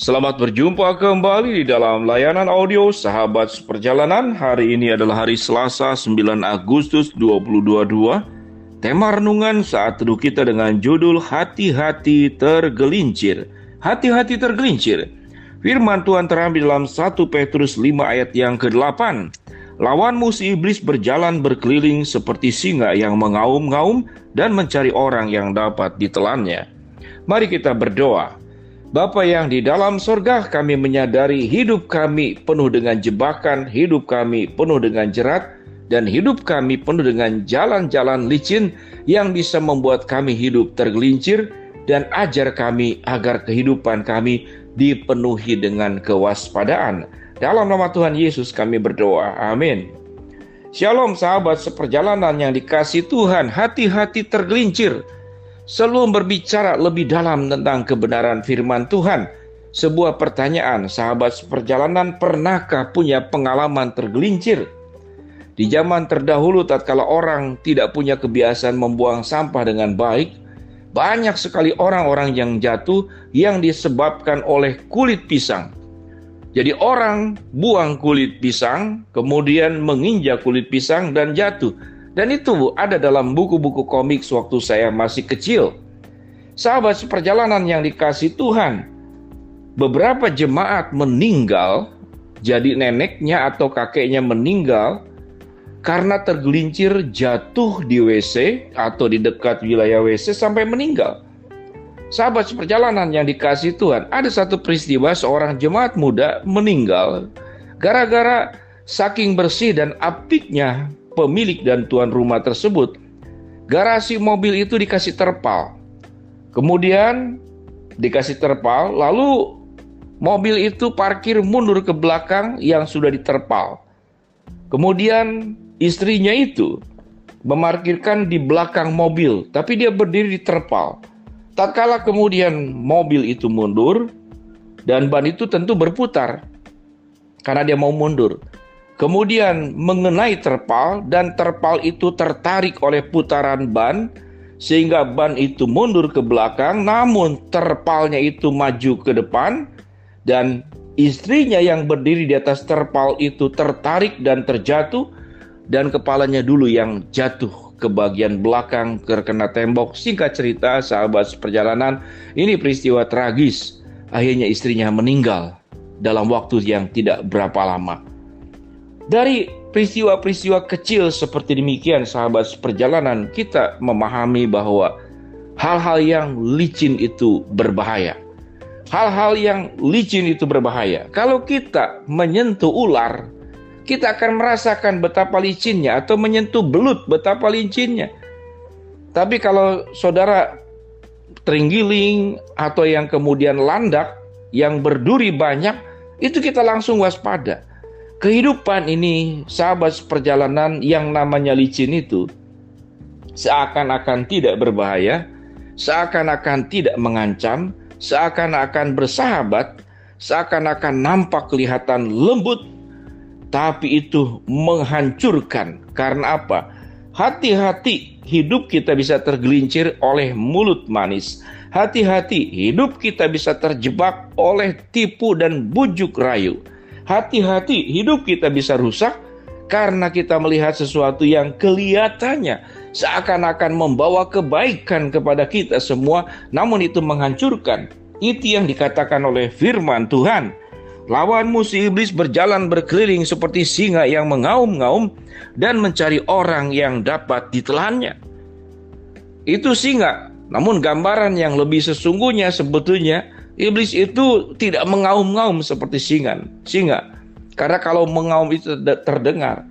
Selamat berjumpa kembali di dalam layanan audio Sahabat Seperjalanan. Hari ini adalah hari Selasa 9 Agustus 2022. Tema renungan saat teduh kita dengan judul Hati-hati tergelincir. Hati-hati tergelincir. Firman Tuhan terambil dalam 1 Petrus 5 ayat yang ke-8. Lawanmu si iblis berjalan berkeliling seperti singa yang mengaum-ngaum dan mencari orang yang dapat ditelannya. Mari kita berdoa. Bapa yang di dalam surga, kami menyadari hidup kami penuh dengan jebakan, hidup kami penuh dengan jerat, dan hidup kami penuh dengan jalan-jalan licin yang bisa membuat kami hidup tergelincir, dan ajar kami agar kehidupan kami dipenuhi dengan kewaspadaan. Dalam nama Tuhan Yesus kami berdoa. Amin. Shalom sahabat seperjalanan yang dikasihi Tuhan, hati-hati tergelincir. Sebelum berbicara lebih dalam tentang kebenaran firman Tuhan, sebuah pertanyaan, sahabat seperjalanan, pernahkah punya pengalaman tergelincir? Di zaman terdahulu tatkala orang tidak punya kebiasaan membuang sampah dengan baik, banyak sekali orang-orang yang jatuh yang disebabkan oleh kulit pisang. Jadi orang buang kulit pisang, kemudian menginjak kulit pisang dan jatuh. Dan itu ada dalam buku-buku komik waktu saya masih kecil. Sahabat seperjalanan yang dikasihi Tuhan, beberapa jemaat meninggal, jadi neneknya atau kakeknya meninggal karena tergelincir jatuh di WC atau di dekat wilayah WC sampai meninggal. Sahabat seperjalanan yang dikasihi Tuhan, ada satu peristiwa seorang jemaat muda meninggal gara-gara saking bersih dan apiknya pemilik dan tuan rumah tersebut, garasi mobil itu dikasih terpal. Kemudian dikasih terpal, lalu mobil itu parkir mundur ke belakang yang sudah diterpal. Kemudian istrinya itu memarkirkan di belakang mobil, tapi dia berdiri di terpal. Tatkala kemudian mobil itu mundur, dan ban itu tentu berputar karena dia mau mundur. Kemudian mengenai terpal dan terpal itu tertarik oleh putaran ban sehingga ban itu mundur ke belakang, namun terpalnya itu maju ke depan dan istrinya yang berdiri di atas terpal itu tertarik dan terjatuh dan kepalanya dulu yang jatuh ke bagian belakang terkena tembok. Singkat cerita sahabat seperjalanan, ini peristiwa tragis. Akhirnya istrinya meninggal dalam waktu yang tidak berapa lama. Dari peristiwa-peristiwa kecil seperti demikian sahabat seperjalanan, kita memahami bahwa hal-hal yang licin itu berbahaya. Hal-hal yang licin itu berbahaya. Kalau kita menyentuh ular, kita akan merasakan betapa licinnya, atau menyentuh belut betapa licinnya. Tapi kalau saudara terenggiling atau yang kemudian landak, yang berduri banyak, itu kita langsung waspada. Kehidupan ini, sahabat seperjalanan, yang namanya licin itu seakan-akan tidak berbahaya, seakan-akan tidak mengancam, seakan-akan bersahabat, seakan-akan nampak kelihatan lembut, tapi itu menghancurkan. Karena apa? Hati-hati, hidup kita bisa tergelincir oleh mulut manis. Hati-hati, hidup kita bisa terjebak oleh tipu dan bujuk rayu. Hati-hati, hidup kita bisa rusak karena kita melihat sesuatu yang kelihatannya seakan-akan membawa kebaikan kepada kita semua, namun itu menghancurkan. Itu yang dikatakan oleh firman Tuhan. Lawanmu si iblis berjalan berkeliling seperti singa yang mengaum-ngaum dan mencari orang yang dapat ditelannya. Itu singa, namun gambaran yang lebih sesungguhnya sebetulnya iblis itu tidak mengaum-ngaum seperti singa. Karena kalau mengaum itu terdengar.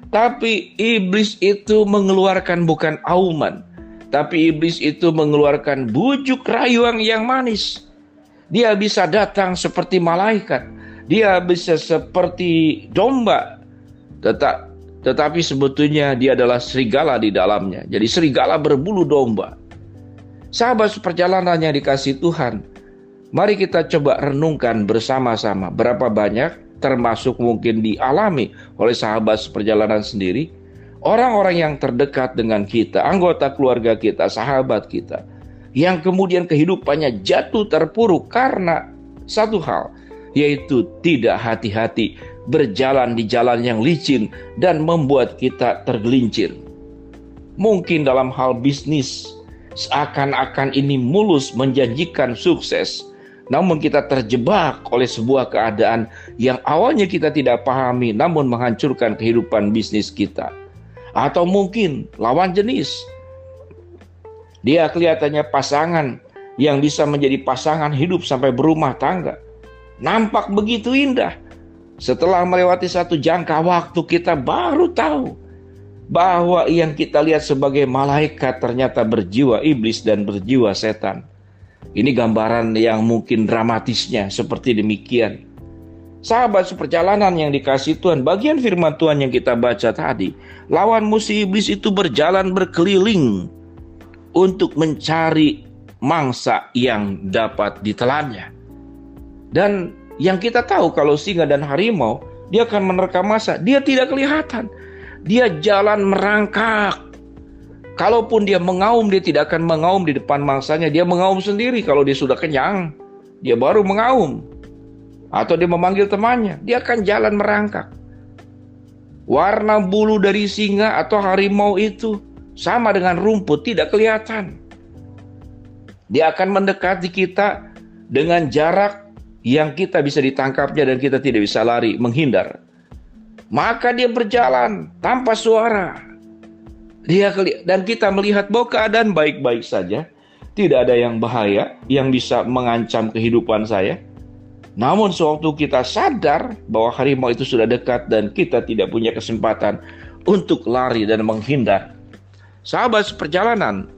Tapi iblis itu mengeluarkan bukan auman, tapi iblis itu mengeluarkan bujuk rayu yang manis. Dia bisa datang seperti malaikat. Dia bisa seperti domba. Tetapi sebetulnya dia adalah serigala di dalamnya. Jadi serigala berbulu domba. Sahabat seperjalanan yang dikasihi Tuhan, mari kita coba renungkan bersama-sama berapa banyak, termasuk mungkin dialami oleh sahabat seperjalanan sendiri, orang-orang yang terdekat dengan kita, anggota keluarga kita, sahabat kita, yang kemudian kehidupannya jatuh terpuruk karena satu hal, yaitu tidak hati-hati berjalan di jalan yang licin dan membuat kita tergelincir. Mungkin dalam hal bisnis, seakan-akan ini mulus menjanjikan sukses, namun kita terjebak oleh sebuah keadaan yang awalnya kita tidak pahami, namun menghancurkan kehidupan bisnis kita. Atau mungkin lawan jenis, dia kelihatannya pasangan yang bisa menjadi pasangan hidup sampai berumah tangga. Nampak begitu indah. Setelah melewati satu jangka waktu, kita baru tahu bahwa yang kita lihat sebagai malaikat ternyata berjiwa iblis dan berjiwa setan. Ini gambaran yang mungkin dramatisnya seperti demikian. Sahabat seperjalanan yang dikasihi Tuhan, bagian firman Tuhan yang kita baca tadi, lawan musuh iblis itu berjalan berkeliling untuk mencari mangsa yang dapat ditelannya. Dan yang kita tahu kalau singa dan harimau, dia akan menerkam mangsa, dia tidak kelihatan. Dia jalan merangkak. Kalaupun dia mengaum, dia tidak akan mengaum di depan mangsanya. Dia mengaum sendiri. Kalau dia sudah kenyang, dia baru mengaum. Atau dia memanggil temannya, dia akan jalan merangkak. Warna bulu dari singa atau harimau itu sama dengan rumput, tidak kelihatan. Dia akan mendekati kita dengan jarak yang kita bisa ditangkapnya dan kita tidak bisa lari, menghindar. Maka dia berjalan tanpa suara. Dan kita melihat bahwa keadaan baik-baik saja. Tidak ada yang bahaya yang bisa mengancam kehidupan saya. Namun sewaktu kita sadar bahwa harimau itu sudah dekat dan kita tidak punya kesempatan untuk lari dan menghindar. Sahabat seperjalanan,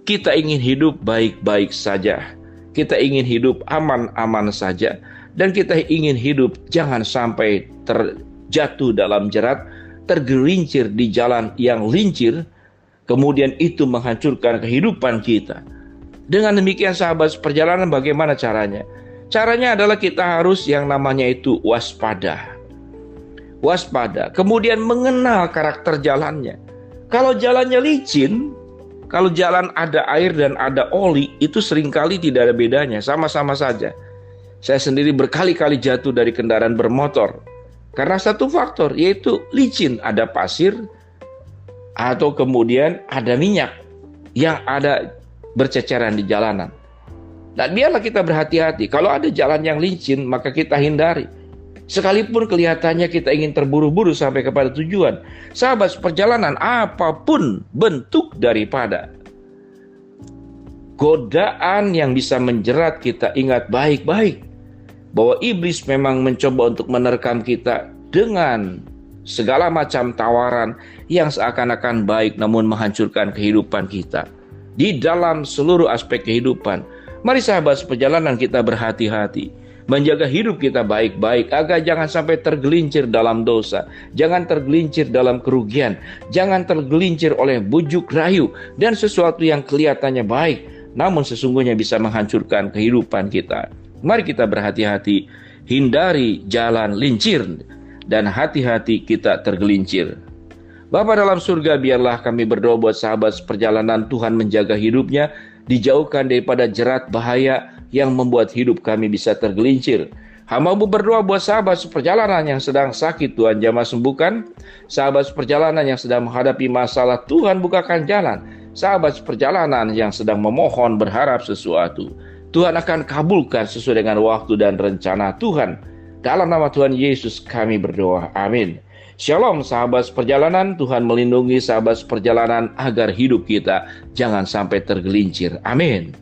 kita ingin hidup baik-baik saja. Kita ingin hidup aman-aman saja. Dan kita ingin hidup jangan sampai terjatuh dalam jerat, tergelincir di jalan yang lincir, kemudian itu menghancurkan kehidupan kita. Dengan demikian sahabat seperjalanan, bagaimana caranya? Caranya adalah kita harus yang namanya itu waspada. Waspada, kemudian mengenal karakter jalannya. Kalau jalannya licin, kalau jalan ada air dan ada oli, itu seringkali tidak ada bedanya, sama-sama saja. Saya sendiri berkali-kali jatuh dari kendaraan bermotor. Karena satu faktor, yaitu licin, ada pasir, atau kemudian ada minyak yang ada berceceran di jalanan. Dan biarlah kita berhati-hati. Kalau ada jalan yang licin, maka kita hindari. Sekalipun kelihatannya kita ingin terburu-buru sampai kepada tujuan. Sahabat seperjalanan, apapun bentuk daripada godaan yang bisa menjerat kita, ingat baik-baik bahwa iblis memang mencoba untuk menerkam kita dengan segala macam tawaran yang seakan-akan baik namun menghancurkan kehidupan kita di dalam seluruh aspek kehidupan. Mari sahabat seperjalanan kita berhati-hati, menjaga hidup kita baik-baik agar jangan sampai tergelincir dalam dosa, jangan tergelincir dalam kerugian, jangan tergelincir oleh bujuk rayu dan sesuatu yang kelihatannya baik namun sesungguhnya bisa menghancurkan kehidupan kita. Mari kita berhati-hati, hindari jalan lincir dan hati-hati kita tergelincir. Bapa dalam surga, biarlah kami berdoa buat sahabat seperjalanan, Tuhan menjaga hidupnya, dijauhkan daripada jerat bahaya yang membuat hidup kami bisa tergelincir. Hamba-Mu berdoa buat sahabat seperjalanan yang sedang sakit, Tuhan jamah sembuhkan. Sahabat seperjalanan yang sedang menghadapi masalah, Tuhan bukakan jalan. Sahabat seperjalanan yang sedang memohon berharap sesuatu, Tuhan akan kabulkan sesuai dengan waktu dan rencana Tuhan. Dalam nama Tuhan Yesus kami berdoa. Amin. Shalom sahabat seperjalanan, Tuhan melindungi sahabat seperjalanan agar hidup kita jangan sampai tergelincir. Amin.